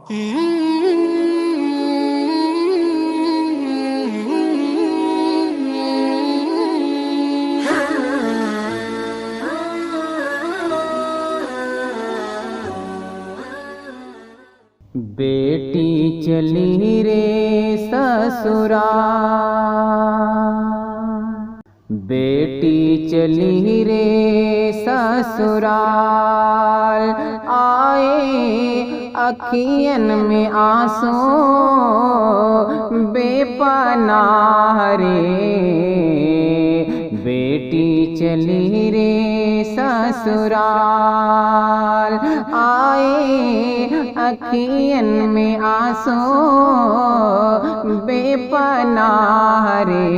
बेटी चली रे ससुराल, बेटी चली रे ससुराल, आए अखियन में आंसू बेपनाह रे। बेटी चली रे ससुराल, आए अखियन में आंसू बेपनाह रे।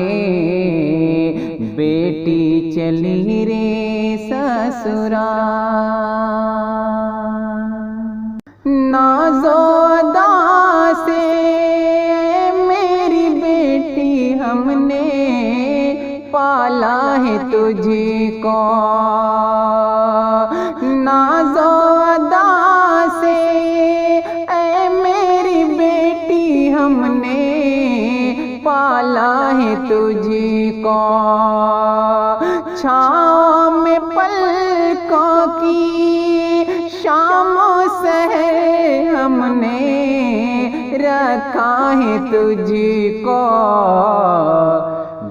बेटी चली रे ससुराल, नाज़ोदा से मेरी बेटी हमने पाला है तुझको, नाज़ोदा से ऐ मेरी बेटी हमने पाला है तुझको। छाँव में पलकों की शामों सहर हमने रखा है तुझको,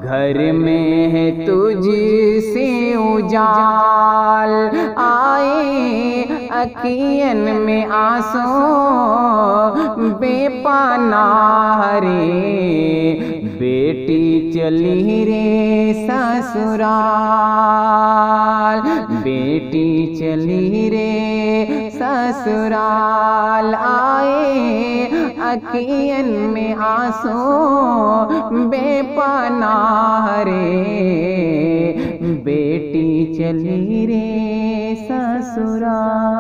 घर में है तुझसे उजाल, आए अखियन में आंसू बेपनाह रे। बेटी चली रे ससुराल, बेटी चली रे ससुराल, आए अखियन में आंसू बेपनाह रे। बेटी चली रे ससुराल,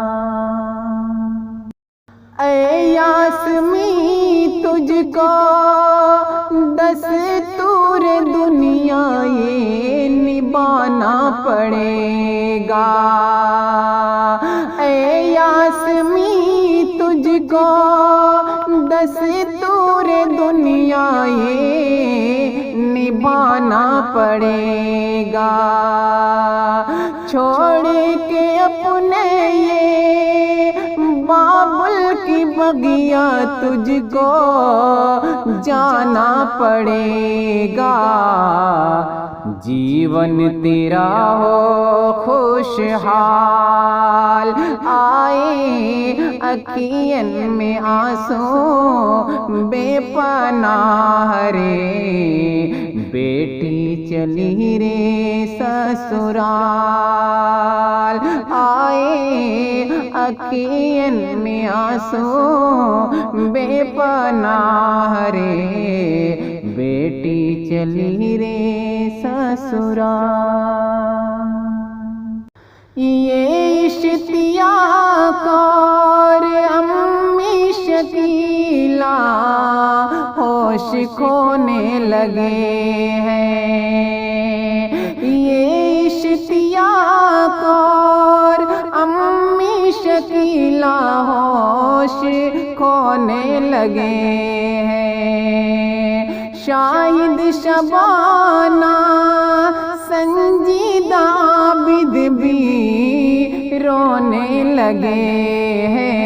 ऐ यास्मी तुझको दस्तूर दुनिया ये निभाना पड़ेगा। ऐ यास्मी तुझको दस्तूर दुनिया ये निभाना पड़ेगा। छोड़ के अपने ये बाबुल की बगिया तुझको जाना पड़ेगा। जीवन तेरा हो खुशहाल, आए अखियन में आंसू बेपनाह रे। बेटी चली रे ससुराल, आए अखियन में आंसू बेपनाह रे। बेटी चली रे ससुराल, ये इश्तियाक और अम्मी शकीला होश खोने लगे हैं। ये इश्तियाक और अम्मी शकीला होश खोने लगे हैं। शाहिद शबाना संजीदा आबिद भी रोने लगे हैं।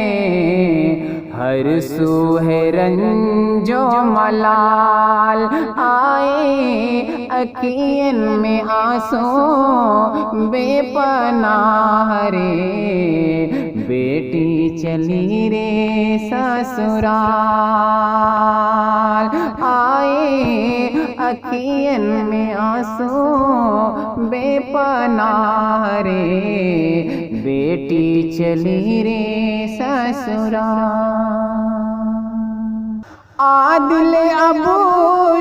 हर सू है रंजो मलाल, आए अखियन में आंसू बेपनाह रे। बेटी चली रे ससुराल, आए अखियन में आंसू बेपनाह रे। बेटी चली रे ससुराल, आदिल अबू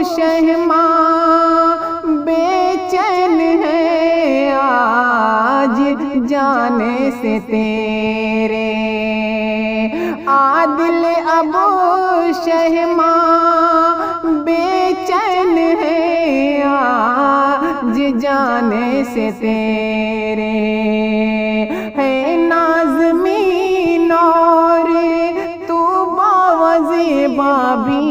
शहमा बेचैन है आज जाने से तेरे। आदिल अबू शहमा बेचैन है आज जाने से तेरे। है नाज़मीन और तू बाबी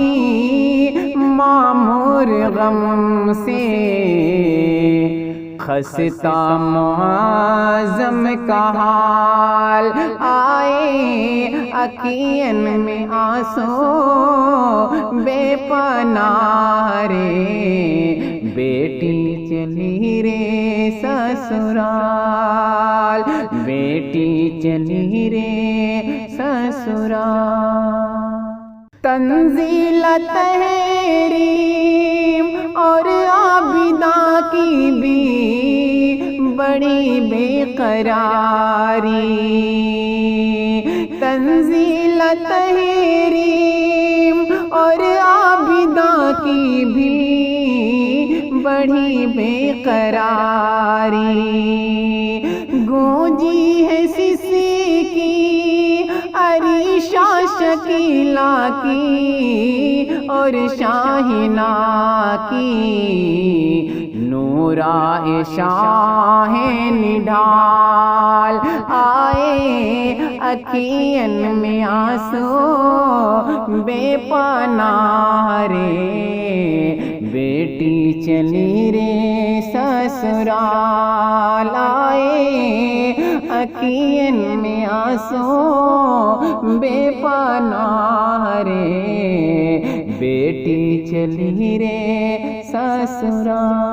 मामूर गम से, खस्ता मुआज़म का हाल आए अखियन में आंसू बेपनाह रे, बेटी चली रे ससुराल, बेटी चली रे ससुराल। तंजील तहरीम और आबिदा की भी बड़ी बेकरारी, तंजील तहरीम और आबिदा की भी बड़ी बेकरारी। गूंजी है सिसी की अरीशा शकीला की और शाहिना की, नूरा शाह निढाल आए अखियन में आंसू बेपनाह रे, बेटी चली रे ससुराल आए अखियन में आंसू बेपनाह रे, बेटी चली रे ससुराल।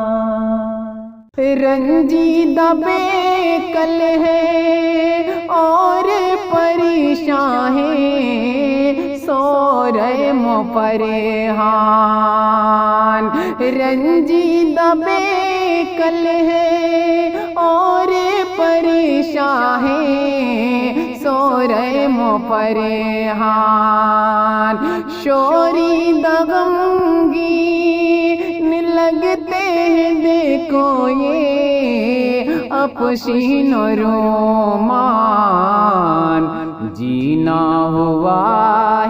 रंजीदा बेकल है और परेशान है, सो रहे मुफरेहान। रंजीदा बेकल है और परेशान है, सो रहे मुफरेहान। शोरी दगमगीन लगते हैं देखो ये अपशीन रोमान, जीना हुआ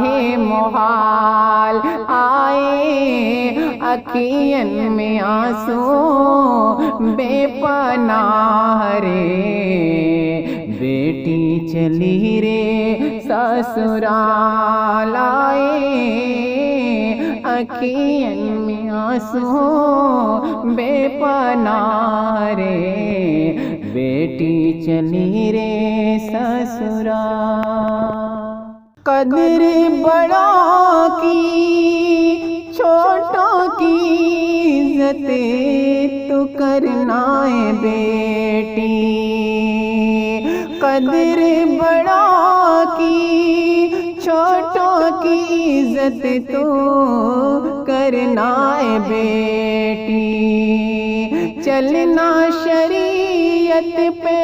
है मुहाल आए अखियन में आंसू बेपनाह रे, बेटी चली रे ससुराल आए अखियन में आंसू बेपनाह रे, बेटी चली रे ससुराल। कदर बड़ा की छोटों की इज्जत तो करना है बेटी, कदर बड़ा की छोटों की इज्जत तो करना है बेटी, चलना शरीयत पे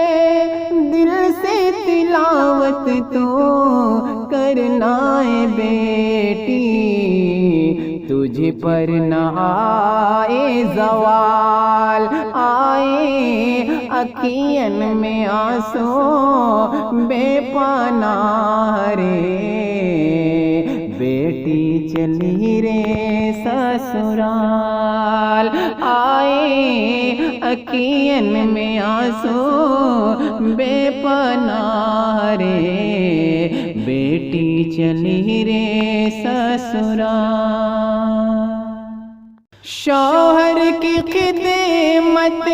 दिल से तिलावत तो करना है बेटी, तुझ पर न आए ज़वाल आए अखियन में आंसू बेपनाह रे, बेटी चली रे ससुराल आए अखियन में आंसू बेपनाह रे, बेटी चली रे ससुराल। शौहर की खिदमत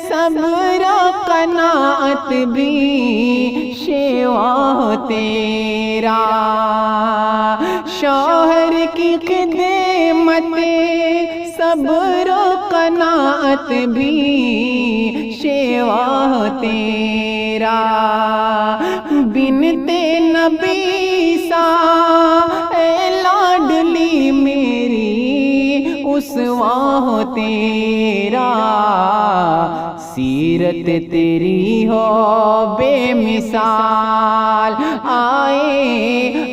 सब्र कनाअत भी शेवा हो तेरा, शौहर की खिदमत सब्र कनाअत भी शेवा हो तेरा, बिनते नबी सा ए लाडली मेरी उसवा हो तेरा, सीरत तेरी हो बेमिसाल आए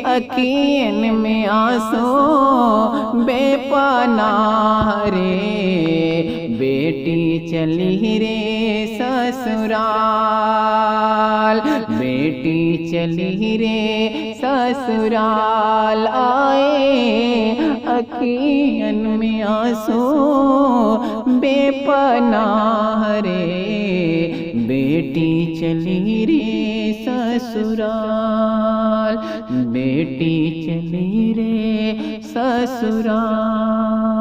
अखियन में आंसू बेपनाह रे, बेटी चली रे ससुराल, बेटी चली रे ससुराल आए अखियन में आंसू बेपनाह रे, बेटी चली रे ससुराल, बेटी चली रे ससुराल।